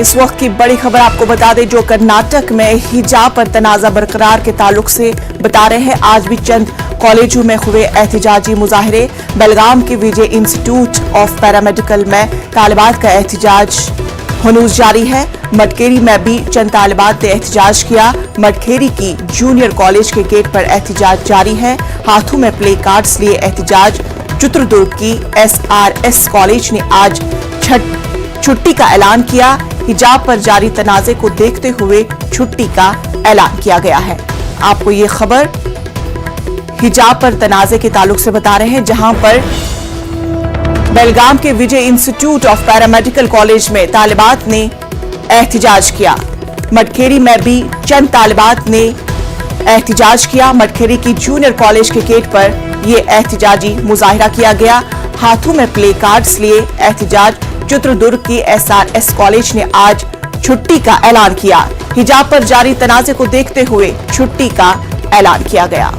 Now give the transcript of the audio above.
इस वक्त की बड़ी खबर आपको बता दें, जो कर्नाटक में हिजाब पर तनाजा बरकरार के ताल्लुक से बता रहे हैं। आज भी चंद कॉलेजों में हुए एहतजाजी मुजाहरे। बेलगाम के विजय इंस्टीट्यूट ऑफ पैरामेडिकल में तालिबात का एहतजाज हनूज जारी है। मटकेरी में भी चंद तालिबात ने एहतजाज किया। मटकेरी की जूनियर कॉलेज के गेट पर एहतजाज जारी है। हाथों में प्ले कार्ड्स लिए एहतजाज। चित्रदुर्ग की SRS कॉलेज ने आज छुट्टी का ऐलान किया। हिजाब पर जारी तनाजे को देखते हुए छुट्टी का ऐलान किया गया है। आपको ये खबर हिजाब पर तनाजे के ताल्लुक से बता रहे हैं, जहां पर बेलगाम के विजय इंस्टीट्यूट ऑफ पैरामेडिकल कॉलेज में तालिबात ने एहतजाज किया। मटकेरी में भी चंद तालिबात ने एहतजाज किया। मटकेरी की जूनियर कॉलेज के गेट पर यह एहतजाजी मुजाहिरा किया गया। हाथों में प्ले कार्ड्स लिए एहतजाज। चित्रदुर्ग की SRS कॉलेज ने आज छुट्टी का ऐलान किया। हिजाब पर जारी तनाजे को देखते हुए छुट्टी का ऐलान किया गया।